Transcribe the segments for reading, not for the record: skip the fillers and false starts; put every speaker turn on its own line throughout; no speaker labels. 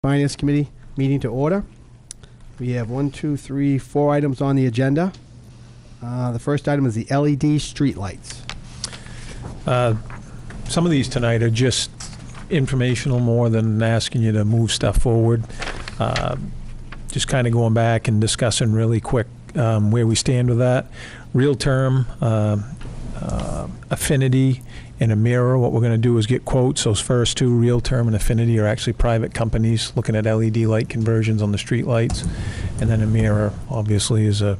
Finance Committee meeting to order. We have 4 items on the agenda. The first item is the LED streetlights.
Some of these tonight are just informational more than asking you to move stuff forward. Just kind of going back and discussing really quick where we stand with that. Real term, Affinity, and a mirror. What we're going to do is get quotes. Those first two, Real Term and Affinity, are actually private companies looking at LED light conversions on the street lights. And then a mirror, obviously, is a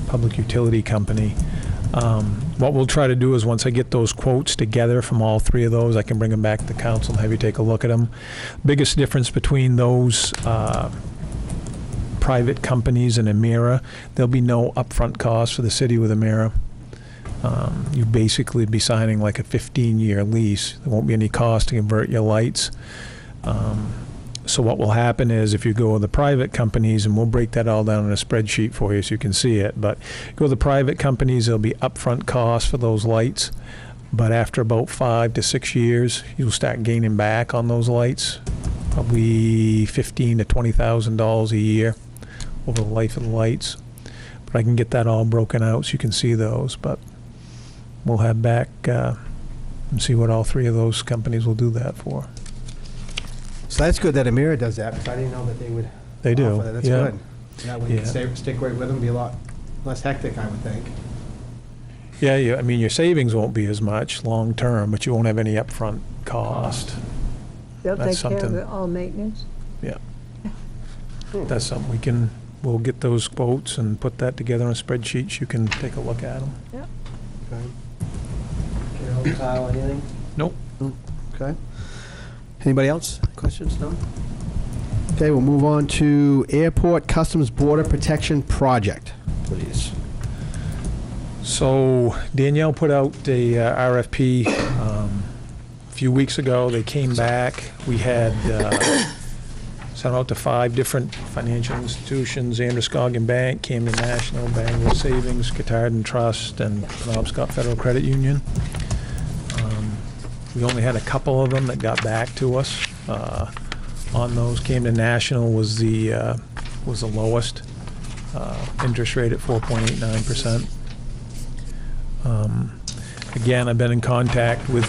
public utility company. What we'll try to do is once I get those quotes together from all three of those, I can bring them back to the council and have you take a look at them. Biggest difference between those private companies and a mirror, there'll be no upfront cost for the city with a mirror. You basically be signing like a 15-year lease. There won't be any cost to convert your lights. So what will happen is if you go with the private companies, and we'll break that all down in a spreadsheet for you so you can see it, but go with the private companies, there'll be upfront costs for those lights. But after about 5 to 6 years, you'll start gaining back on those lights, probably $15,000 to $20,000 a year over the life of the lights. But I can get that all broken out so you can see those. But we'll have back and see what all three of those companies will do that for.
So that's good that Amira does that, because I didn't know that they would.
They do.
That. That's good. That way you can stick right with them, be a lot less hectic, I would think.
Yeah, I mean, your savings won't be as much long term, but you won't have any upfront cost.
They'll take care of it, all maintenance?
Yeah. That's something we'll get those quotes and put that together on a spreadsheet so you can take a look at them.
Yep.
Okay. Carol, Kyle, anything?
Nope.
Okay. Anybody else? Questions? No? Okay, we'll move on to Airport Customs Border Protection Project, please.
So Danielle put out a RFP a few weeks ago. They came back. We had sent out to 5 different financial institutions: Androscoggin Bank, Camden National, Bangor Savings, Catardin Trust, and Penobscot Federal Credit Union. We only had a couple of them that got back to us on those. Camden National was the lowest interest rate at 4.89%. Again, I've been in contact with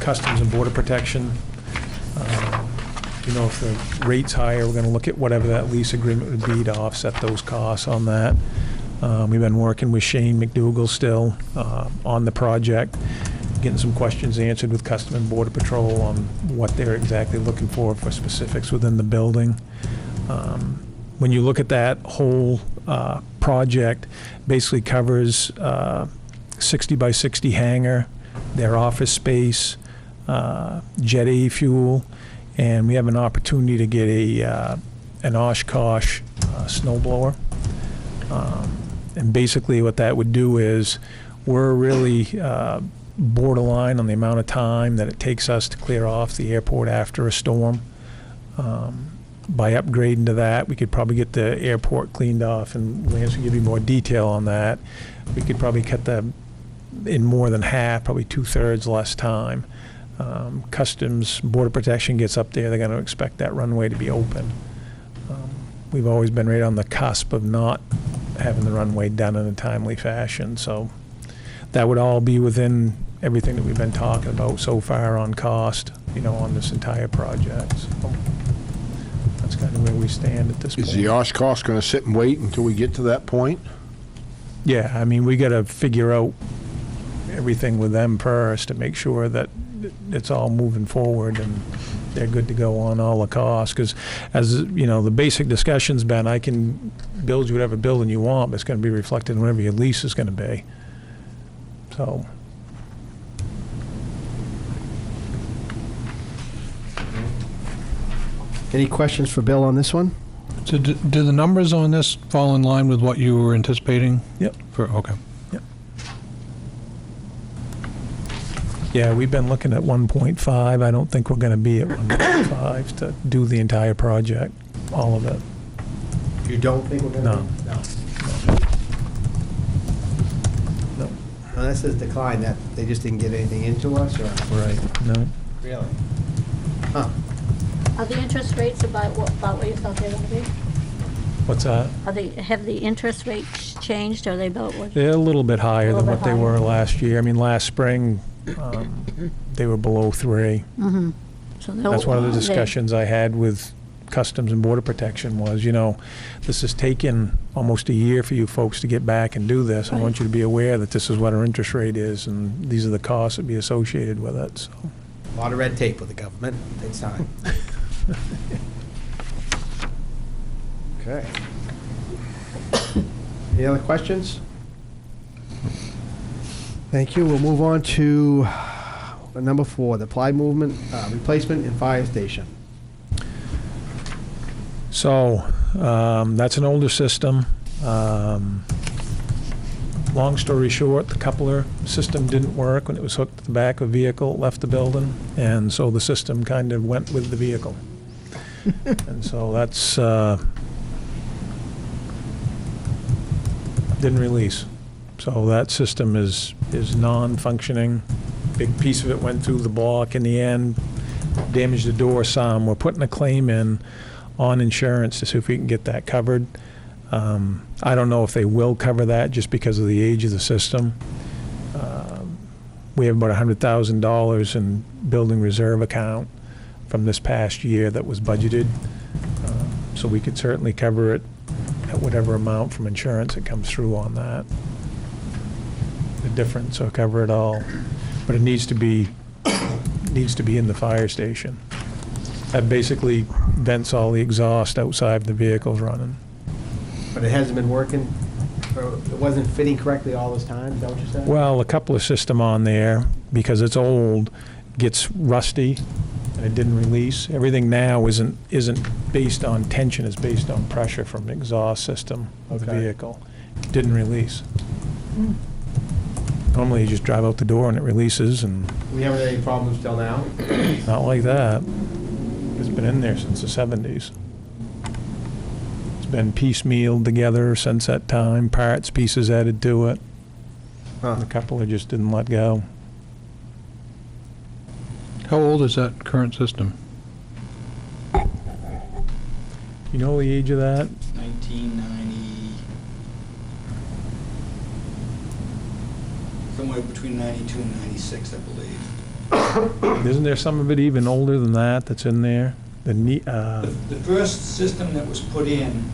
Customs and Border Protection. If the rate's higher, we're going to look at whatever that lease agreement would be to offset those costs on that. We've been working with Shane McDougall still on the project, getting some questions answered with Customs and Border Patrol on what they're exactly looking for specifics within the building. When you look at that whole project, basically covers 60 by 60 hangar, their office space, Jet A fuel, and we have an opportunity to get an Oshkosh snowblower. And basically what that would do is we're really borderline on the amount of time that it takes us to clear off the airport after a storm. By upgrading to that, we could probably get the airport cleaned off, and Lance will give you more detail on that. We could probably cut that in more than half, probably 2/3 less time. Customs, Border Protection gets up there, they're going to expect that runway to be open. We've always been right on the cusp of not having the runway done in a timely fashion, so that would all be within everything that we've been talking about so far on cost, on this entire project. So that's kind of where we stand at this point.
Is the Oshkosh going to sit and wait until we get to that point?
Yeah, I mean, we got to figure out everything with them first to make sure that it's all moving forward and they're good to go on all the costs. Because as the basic discussion's been, I can build you whatever building you want, but it's going to be reflected in whatever your lease is going to be. So.
Any questions for Bill on this one?
So do the numbers on this fall in line with what you were anticipating?
Yep.
Okay.
Yep. Yeah, we've been looking at 1.5. I don't think we're going to be at 1.5 to do the entire project, all of it.
You don't think we're going to? No. No, that says decline. That they just didn't get anything into us, or?
Right. No.
Really? Huh.
Are the interest rates about what you thought they were going to be?
What's that?
Have the interest rates changed? Are they about what?
They're a little bit higher
A
than
little
what
bit
they were
higher.
last year. I mean, last spring, they were below 3.
Mm-hmm. So
That's one of the discussions I had with Customs and Border Protection was, you know, this has taken almost a year for you folks to get back and do this. I want you to be aware that this is what our interest rate is, and these are the costs that be associated with it, so.
A lot of red tape with the government. Takes time. Okay. Any other questions? Thank you. We'll move on to number 4, the applied movement replacement in fire station.
So, that's an older system. Long story short, the coupler system didn't work when it was hooked to the back of a vehicle, it left the building, and so the system kind of went with the vehicle. And so that's, didn't release. So that system is non-functioning. Big piece of it went through the block in the end, damaged the door some. We're putting a claim in on insurance to see if we can get that covered. I don't know if they will cover that just because of the age of the system. We have about $100,000 in building reserve account from this past year that was budgeted. So we could certainly cover it at whatever amount from insurance that comes through on that. The difference, or cover it all. But it needs to be in the fire station. That basically vents all the exhaust outside the vehicles running.
But it hasn't been working, or it wasn't fitting correctly all this time, is that what you said?
Well, a coupler system on there, because it's old, gets rusty, and it didn't release. Everything now isn't based on tension, it's based on pressure from the exhaust system of the
Okay.
vehicle. It didn't release. Normally, you just drive out the door and it releases, and
We haven't had any problems till now?
not like that. It's been in there since the 70s. It's been piecemealed together since that time, parts, pieces added to it.
Huh.
The coupler just didn't let go.
How old is that current system?
You know the age of that?
1990, somewhere between 92 and 96, I believe.
Isn't there some of it even older than that that's in there?
The first system that was put in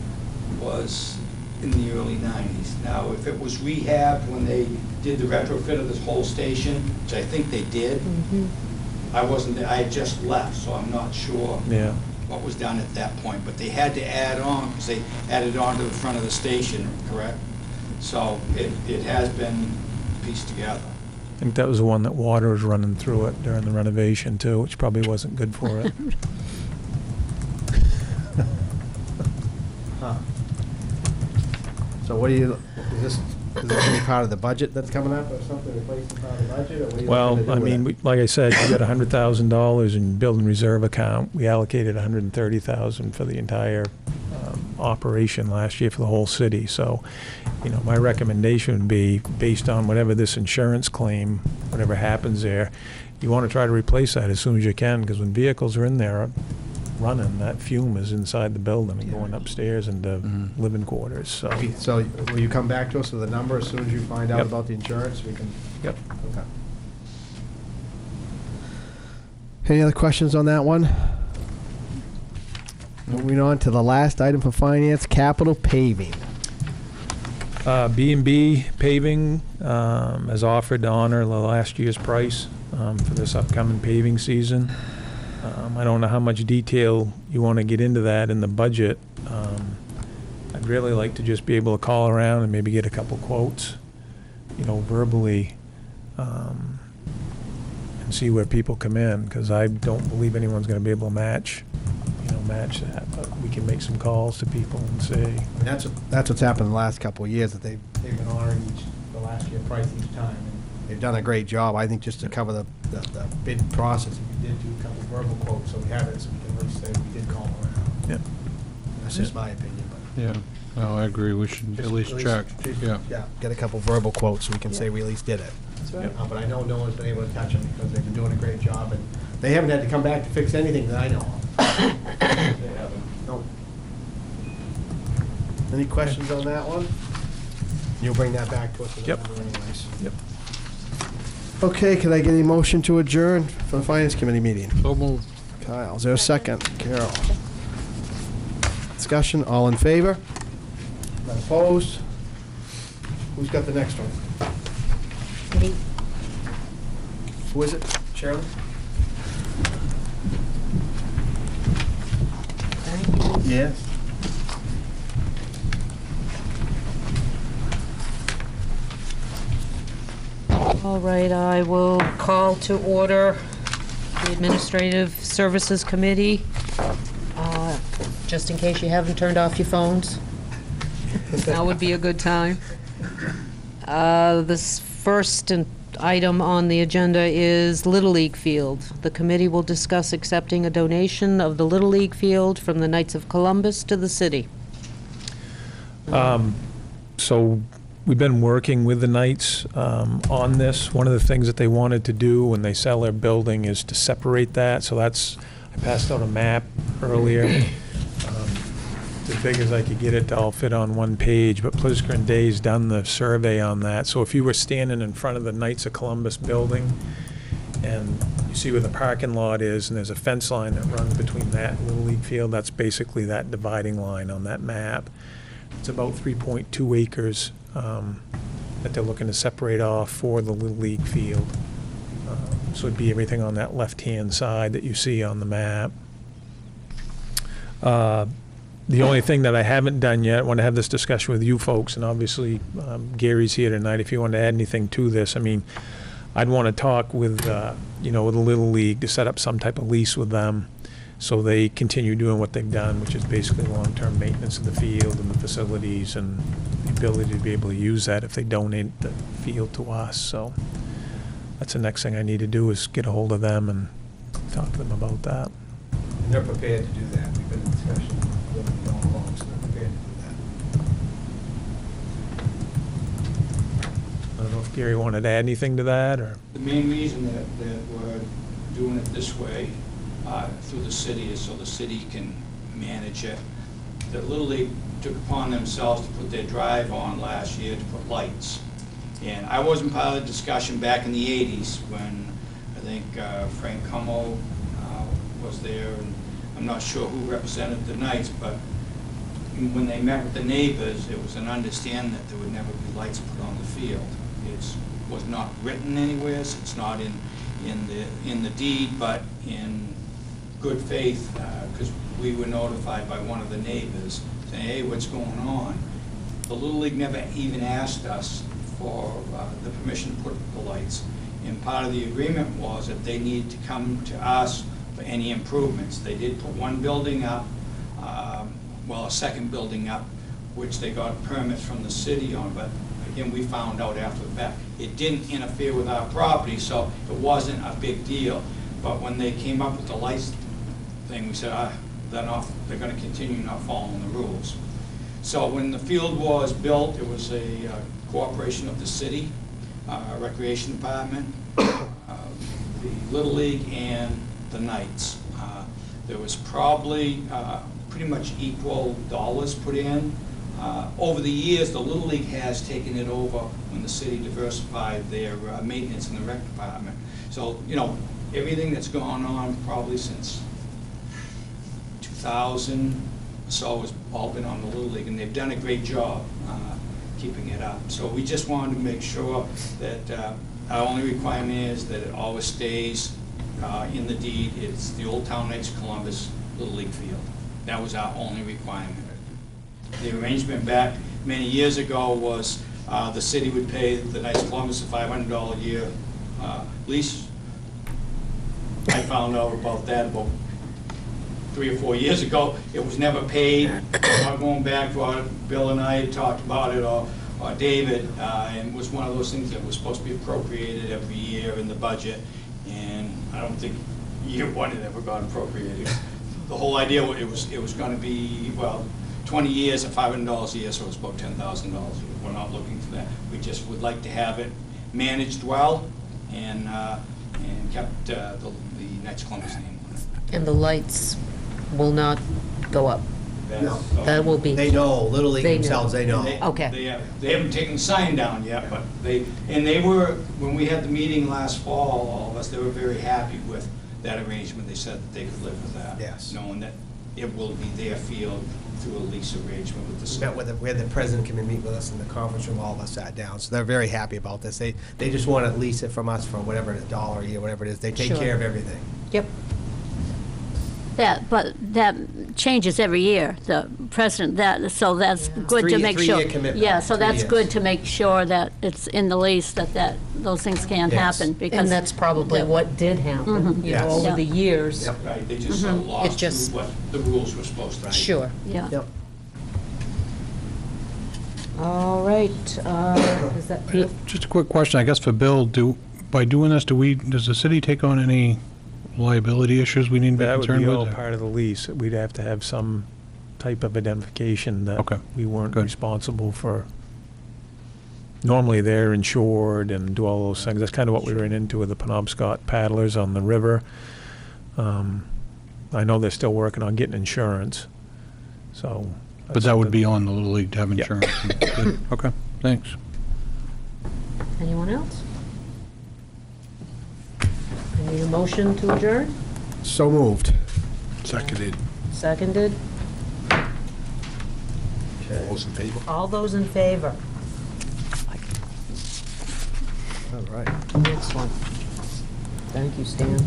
was in the early 90s. Now, if it was rehabbed when they did the retrofit of this whole station, which I think they did, I wasn't there, I had just left, so I'm not sure
Yeah.
what was done at that point. But they had to add on, because they added on to the front of the station, correct? So it has been pieced together.
I think that was the one that water was running through it during the renovation too, which probably wasn't good for it.
Huh. So what do you, is this any part of the budget that's coming up or something, replacing part of the budget, or what are you
Well,
looking to do
I
with
mean,
it?
like I said, we got $100,000 in building reserve account. We allocated $130,000 for the entire operation last year for the whole city. So, you know, my recommendation would be, based on whatever this insurance claim, whatever happens there, you want to try to replace that as soon as you can, because when vehicles are in there running, that fume is inside the building and going upstairs into living quarters, so.
So will you come back to us with a number as soon as you find out
Yep.
about the insurance? We can.
Yep.
Okay. Any other questions on that one? Moving on to the last item for finance, capital paving.
B&B Paving has offered to honor the last year's price for this upcoming paving season. I don't know how much detail you want to get into that in the budget. I'd really like to just be able to call around and maybe get a couple quotes, you know, verbally, and see where people come in, because I don't believe anyone's going to be able to match that. But we can make some calls to people and say,
And that's what's happened the last couple of years, that they've been honoring the last year price each time. And they've done a great job, I think, just to cover the bid process. If you did do a couple verbal quotes, so we have it, so we can at least say we did call around.
yeah.
That's just my opinion, but.
Yeah, no, I agree, we should at least check, yeah.
Yeah, get a couple verbal quotes so we can say we at least did it.
That's right.
But I know no one's been able to touch them because they've been doing a great job, and They haven't had to come back to fix anything that I know of.
They haven't.
No. Any questions on that one? You'll bring that back to us in
Yep.
November anyways.
Yep.
Okay, can I get a motion to adjourn for the Finance Committee meeting?
So moved.
Kyle, is there a second? Carol. Discussion, all in favor? None opposed? Who's got the next one?
Me.
Who is it? Shirley? Yes.
All right, I will call to order the Administrative Services Committee, just in case you haven't turned off your phones. Now would be a good time. This first item on the agenda is Little League Field. The committee will discuss accepting a donation of the Little League Field from the Knights of Columbus to the city.
So we've been working with the Knights on this. One of the things that they wanted to do when they sell their building is to separate that. So that's, I passed out a map earlier. As big as I could get it to all fit on one page, but Plisker and Day's done the survey on that. So if you were standing in front of the Knights of Columbus building and you see where the parking lot is and there's a fence line that runs between that and Little League Field, that's basically that dividing line on that map. It's about 3.2 acres that they're looking to separate off for the Little League Field. So it'd be everything on that left-hand side that you see on the map. The only thing that I haven't done yet, I want to have this discussion with you folks, and obviously Gary's here tonight if you want to add anything to this. I mean, I'd want to talk with, with the Little League to set up some type of lease with them so they continue doing what they've done, which is basically long-term maintenance of the field and the facilities and the ability to be able to use that if they donate the field to us. So that's the next thing I need to do is get a hold of them and talk to them about that.
And they're prepared to do that. We've been in discussion with them all along, so they're prepared to do that.
I don't know if Gary wanted to add anything to that, or?
The main reason that we're doing it this way through the city is so the city can manage it. The Little League took upon themselves to put their drive on last year to put lights. And I wasn't part of the discussion back in the 80s when I think Frank Hummel was there, and I'm not sure who represented the Knights, but when they met with the neighbors, it was an understanding that there would never be lights put on the field. It was not written anywhere, so it's not in the deed, but in good faith, because we were notified by one of the neighbors saying, hey, what's going on? The Little League never even asked us for the permission to put the lights. And part of the agreement was that they needed to come to us for any improvements. They did put one building up, a second building up, which they got permits from the city on, but again, we found out after the fact. It didn't interfere with our property, so it wasn't a big deal. But when they came up with the lights thing, we said, they're going to continue not following the rules. So when the field was built, it was a cooperation of the city, Recreation Department, the Little League, and the Knights. There was probably pretty much equal dollars put in. Over the years, the Little League has taken it over when the city diversified their maintenance in the rec department. So, everything that's gone on probably since 2000 or so has all been on the Little League, and they've done a great job keeping it up. So we just wanted to make sure that our only requirement is that it always stays in the deed. It's the Old Town Knights of Columbus Little League Field. That was our only requirement. The arrangement back many years ago was the city would pay the Knights of Columbus a $500 a year lease. I found out about that about 3 or 4 years ago. It was never paid. Not going back to what Bill and I had talked about it, or David, and it was one of those things that was supposed to be appropriated every year in the budget, and I don't think year one it ever got appropriated. The whole idea, it was going to be, 20 years at $500 a year, so it's about $10,000. We're not looking for that. We just would like to have it managed well and kept the Knights Columbus name on it.
And the lights will not go up. That will be.
They know, Little League
They know.
themselves, they know.
Okay.
They haven't taken the sign down yet, but they were, when we had the meeting last fall, all of us, they were very happy with that arrangement. They said that they could live with that.
Yes.
Knowing that it will be their field through a lease arrangement with the
We
city.
met with, we had the president come and meet with us in the conference room, all of us sat down, so they're very happy about this. They just want to lease it from us for whatever, $1 a year, whatever it is. They take
Sure.
care of everything.
Yep.
But that changes every year, the president, so that's good to make sure.
Three-year commitment.
Yeah, so
3
that's
years.
good to make sure that it's in the lease, that those things can't
Yes.
happen, because.
And that's probably
Yeah.
what did happen, you know,
Yes.
over
Yeah.
the years.
Yep.
Right, they just
It
lost
just-
through what the rules were supposed to be.
Sure.
Yeah.
Yep.
All right, is that,
Just a quick question, I guess for Bill, by doing this, does the city take on any liability issues we need to be
That would
concerned
be
with?
all part of the lease. We'd have to have some type of identification that
Okay,
we weren't
good.
responsible for. Normally, they're insured and do all those things. That's kind of what we ran into with the Penobscot paddlers on the river. I know they're still working on getting insurance, so.
But
that's
that would
something-
be on the Little League to have
Yeah.
insurance. Good. Okay, thanks.
anyone else? I need a motion to adjourn,
So moved.
Seconded.
seconded.
All those in favor?
All those in favor?
All right.
Excellent. Thank you, Stan.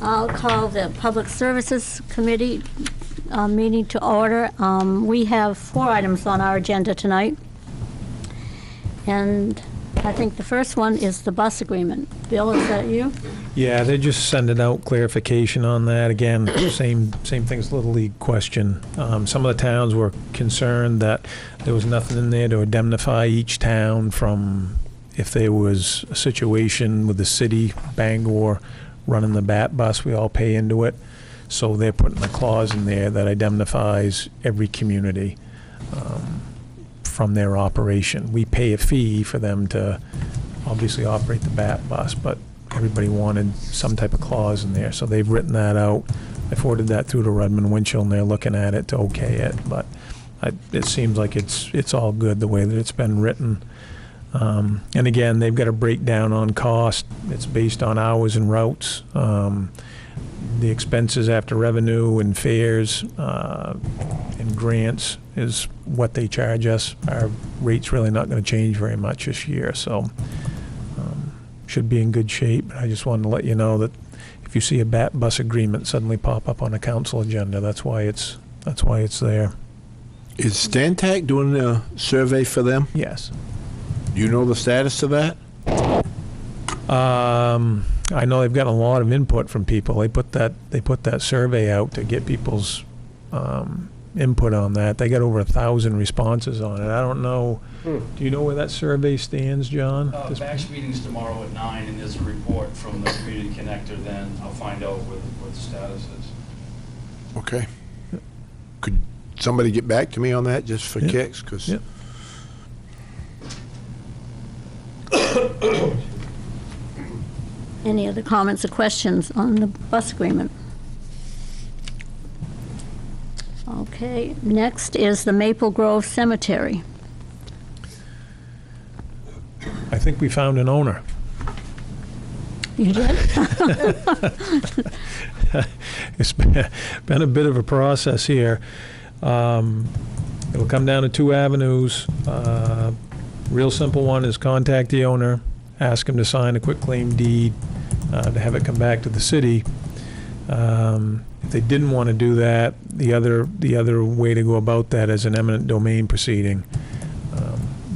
I'll call the Public Services Committee meeting to order. We have 4 items on our agenda tonight. And I think the first one is the bus agreement. Bill, is that you?
Yeah, they're just sending out clarification on that. Again, same thing as Little League question. Some of the towns were concerned that there was nothing in there to indemnify each town from if there was a situation with the city, Bangor, running the BAT bus, we all pay into it. So they're putting a clause in there that indemnifies every community from their operation. We pay a fee for them to obviously operate the BAT bus, but everybody wanted some type of clause in there, so they've written that out. I forwarded that through to Redmond Winchell, and they're looking at it to okay it, but it seems like it's all good the way that it's been written. And again, they've got a breakdown on cost. It's based on hours and routes. The expenses after revenue and fares and grants is what they charge us. Our rate's really not going to change very much this year, so should be in good shape. I just wanted to let you know that if you see a BAT bus agreement suddenly pop up on a council agenda, that's why it's there.
Is Stantec doing a survey for them?
Yes.
Do you know the status of that?
I know they've gotten a lot of input from people. They put that survey out to get people's input on that. They got over 1,000 responses on it. I don't know. Do you know where that survey stands, John?
Back's meeting's tomorrow at 9, and there's a report from the Community Connector then. I'll find out what the status is.
Okay. Could somebody get back to me on that just for
Yeah.
kicks? 'Cause
Yeah.
Any other comments or questions on the bus agreement? Okay, next is the Maple Grove Cemetery.
I think we found an owner.
You did?
It's been a bit of a process here. It'll come down to 2 avenues. Real simple one is contact the owner, ask him to sign a quitclaim deed, to have it come back to the city. If they didn't want to do that, the other way to go about that is an eminent domain proceeding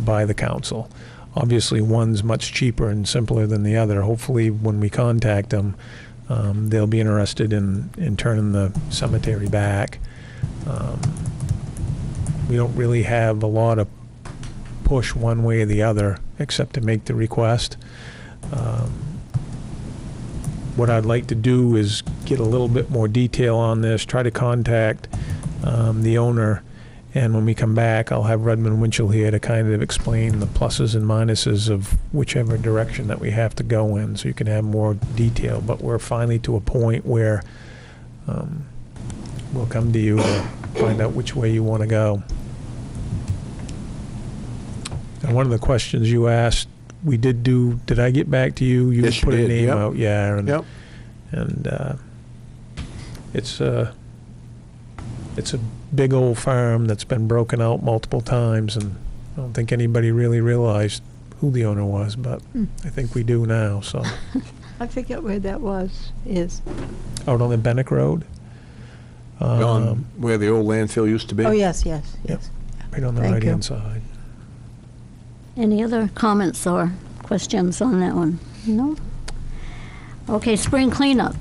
by the council. Obviously, one's much cheaper and simpler than the other. Hopefully, when we contact them, they'll be interested in turning the cemetery back. We don't really have a lot of push one way or the other, except to make the request. What I'd like to do is get a little bit more detail on this, try to contact the owner And when we come back, I'll have Redmond Winchell here to kind of explain the pluses and minuses of whichever direction that we have to go in, so you can have more detail. But we're finally to a point where we'll come to you to find out which way you want to go. And one of the questions you asked, we did I get back to you? You
Yes, you
put a
did,
name
yep.
out, yeah.
Yep.
And it's a big old farm that's been broken out multiple times, and I don't think anybody really realized who the owner was, but I think we do now, so.
I forget where that is.
Out on the Bennick Road?
On where the old landfill used to be?
Oh, yes.
Right on the
Thank you.
right-hand side.
Any other comments or questions on that one? No? Okay, spring cleanup.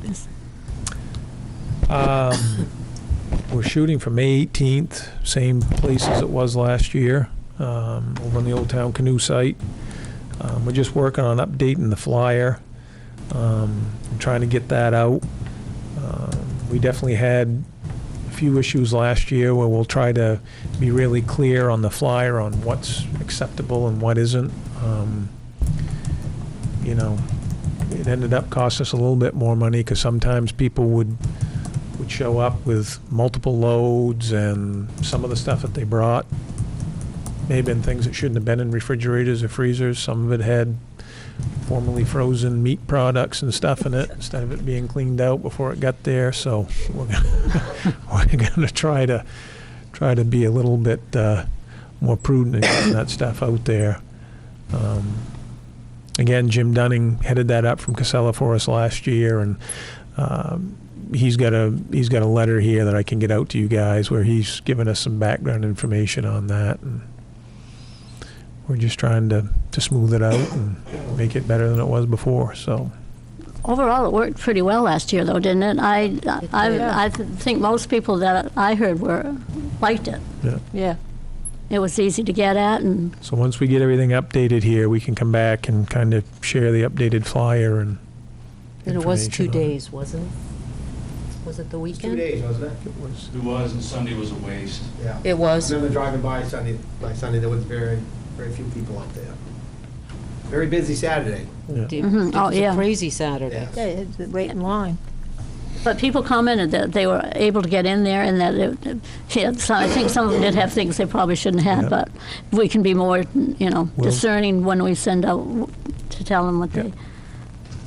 We're shooting for May 18th, same place as it was last year, over on the Old Town Canoe site. We're just working on updating the flyer, trying to get that out. We definitely had a few issues last year where we'll try to be really clear on the flyer on what's acceptable and what isn't. You know, it ended up costing us a little bit more money because sometimes people would show up with multiple loads, and some of the stuff that they brought may have been things that shouldn't have been in refrigerators or freezers. Some of it had formerly frozen meat products and stuff in it instead of it being cleaned out before it got there. So we're gonna try to be a little bit more prudent in getting that stuff out there. Again, Jim Dunning headed that up from Casella for us last year, and he's got a letter here that I can get out to you guys where he's given us some background information on that, and we're just trying to smooth it out and make it better than it was before. So
Overall, it worked pretty well last year, though, didn't it? I think most people that I heard liked it.
Yeah.
It was easy to get at, and
so once we get everything updated here, we can come back and kind of share the updated flyer and
And it was 2
information on it.
days, wasn't it? Was it the
It was 2
weekend?
days, wasn't it?
It was, and Sunday was a waste.
Yeah.
It was.
I remember driving by Sunday, there was very few people out there. Very busy Saturday.
Yeah.
It
Mhm. Oh,
was
yeah.
a crazy Saturday.
Yeah.
Yeah, it's wait in line.
but people commented that they were able to get in there, and that I think some of them did have things they probably shouldn't have,
Yeah.
but we can be more,
Well-
discerning when we send out to tell them what
Yeah.
they.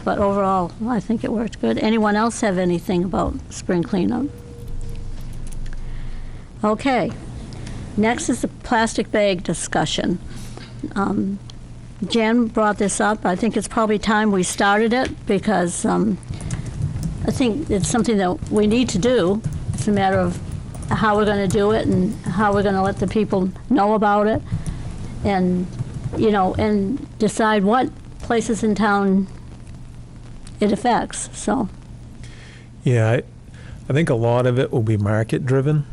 But overall, I think it worked good. Anyone else have anything about spring cleanup? Okay. Next is the plastic bag discussion. Jen brought this up. I think it's probably time we started it because I think it's something that we need to do. It's a matter of how we're going to do it and how we're going to let the people know about it, and and decide what places in town it affects. So.
Yeah, I think a lot of it will be market driven.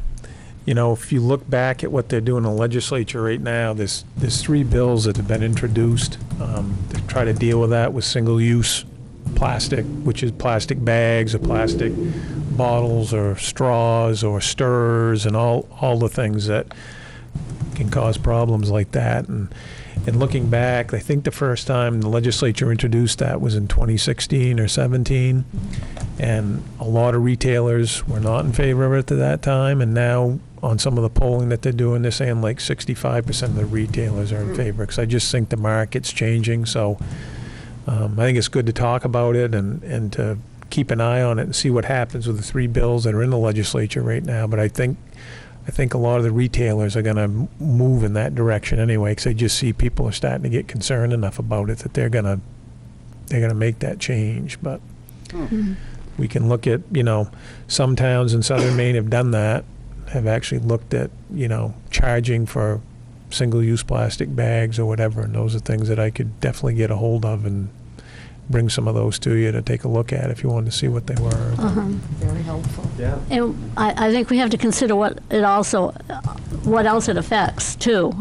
If you look back at what they're doing in the legislature right now, there's 3 bills that have been introduced to try to deal with that, with single-use plastic, which is plastic bags or plastic bottles or straws or stirrers and all the things that can cause problems like that. And looking back, I think the first time the legislature introduced that was in 2016 or 17, and a lot of retailers were not in favor of it at that time, and now on some of the polling that they're doing, they're saying like 65% of the retailers are in favor, because I just think the market's changing. So I think it's good to talk about it and to keep an eye on it and see what happens with the 3 bills that are in the legislature right now. But I think a lot of the retailers are going to move in that direction anyway, because they just see people are starting to get concerned enough about it that they're going to make that change. But we can look at, some towns in southern Maine have done that, have actually looked at, charging for single-use plastic bags or whatever, and those are things that I could definitely get a hold of and bring some of those to you to take a look at if you wanted to see what they were.
Very helpful.
Yeah.
And I think we have to consider what else it affects too.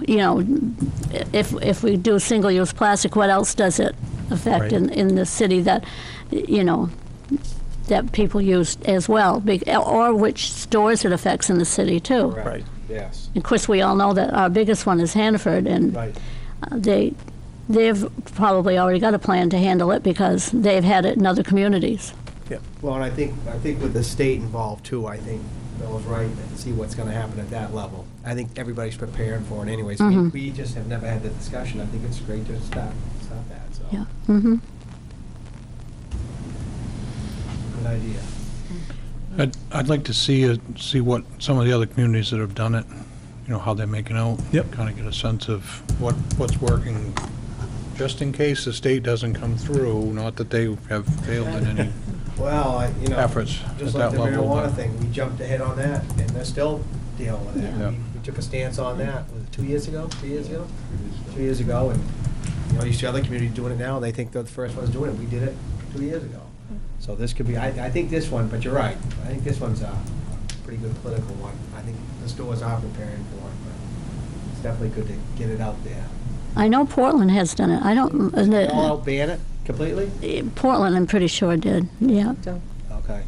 If we do single-use plastic, what else does it affect
Right.
in the city that that people use as well, or which stores it affects in the city too.
Right.
Yes.
Of course, we all know that our biggest one is Hannaford, and
Right.
they've probably already got a plan to handle it because they've had it in other communities.
Well, and I think with the state involved too, I think Bill's right, and see what's gonna happen at that level. I think everybody's preparing for it anyways. We just have never had the discussion. I think it's great to start that, so.
Yeah. Mm-hmm.
Good idea.
I'd like to see what some of the other communities that have done it, how they're making out.
Yep.
Kind of get a sense of what's working, just in case the state doesn't come through, not that they have failed in any
Well,
efforts
just
at
like
that
the
level.
marijuana
but-
thing, we jumped ahead on that, and they're still dealing with that.
Yeah.
We took a stance on that, was it 2 years ago, 3 years ago? 2 years ago, and, you see other communities doing it now, and they think they're the first ones doing it. We did it 2 years ago. So this could be, I think this one, but you're right, I think this one's a pretty good political one. I think the stores are preparing for it, but it's definitely good to get it out there.
I know Portland has done it. I don't.
They all out ban it completely?
Portland, I'm pretty sure did. Yeah.
Okay.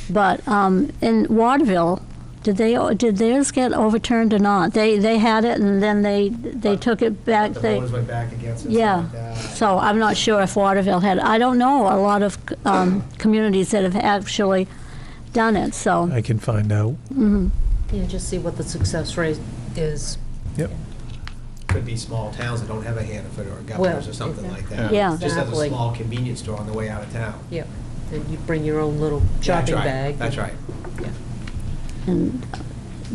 But in Waterville, did theirs get overturned or not? They had it and then they took it back.
The voters went back against it.
Yeah.
Something like that.
So I'm not sure if Waterville had. I don't know a lot of communities that have actually done it. So.
I can find out.
Yeah, just see what the success rate is.
Yep.
Could be small towns that don't have a Hannaford or a Governors or something like that.
Yeah.
Just as a
Exactly.
small convenience store on the way out of town.
Yep. And you bring your own little
That's
shopping
right.
bag.
That's right.
And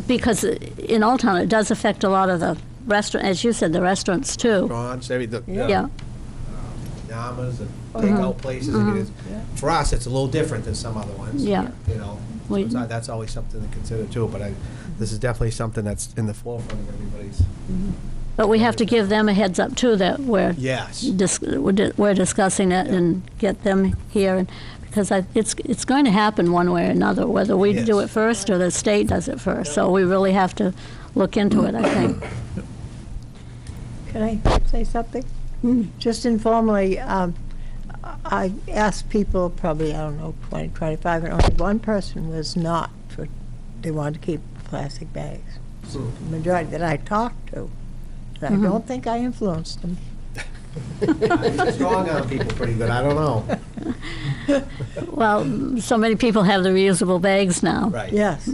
because in Old Town, it does affect a lot of the restaurant, as you said, the restaurants too.
Restaurants,
Yeah.
Namas and takeout places. I mean, for us, it's a little different than some other ones.
Yeah.
So
We-
that's always something to consider too, but this is definitely something that's in the forefront of everybody's.
But we have to give them a heads up too that we're
Yes.
we're discussing it and get them here, and because it's going to happen one way or another, whether we
Yes.
do it first or the state does it first. So we really have to look into it, I think.
Can I say something? Just informally, I asked people, probably, I don't know, 20, 25, and only one person was not for, they wanted to keep plastic bags. So the majority that I talked to, and I don't think I influenced them.
I'm strong on people pretty good, I don't know.
Well, so many people have the reusable bags now.
Right.
Yes.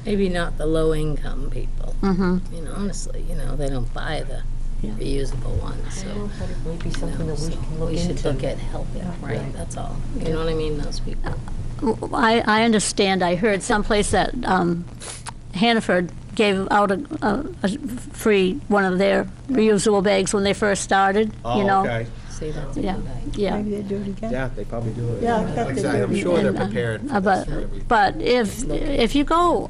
Maybe not the low-income people.
Mm-hmm.
Honestly, they don't buy the
Yeah.
reusable ones, so.
But it might be something that we
so
can look
we should
into.
look at helping, right, that's all. You know what I mean, those people.
I understand. I heard someplace that Hannaford gave out a free one of their reusable bags when they first started.
Oh, okay.
See, that's a
Yeah.
good idea.
Yeah.
Maybe they do it again.
Yeah, they probably do it.
Yeah, I
Like
bet
I
they
said,
do.
I'm sure they're
And,
prepared for this, for everything.
But if you go,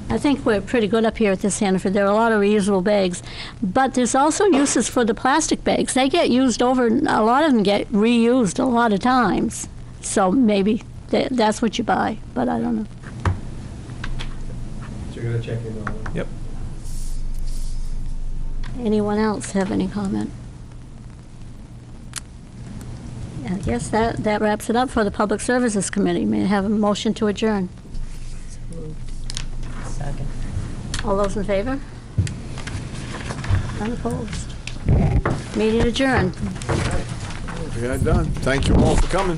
I think we're pretty good up here at this Hannaford. There are a lot of reusable bags, but there's also uses for the plastic bags. They get used over, a lot of them get reused a lot of times. So maybe that's what you buy, but I don't know.
So you're gonna check in on it?
Yep.
Anyone else have any comment? I guess that wraps it up for the Public Services Committee. May I have a motion to adjourn?
Second.
All those in favor? Unopposed. Meeting adjourned.
We are done. Thank you all for coming.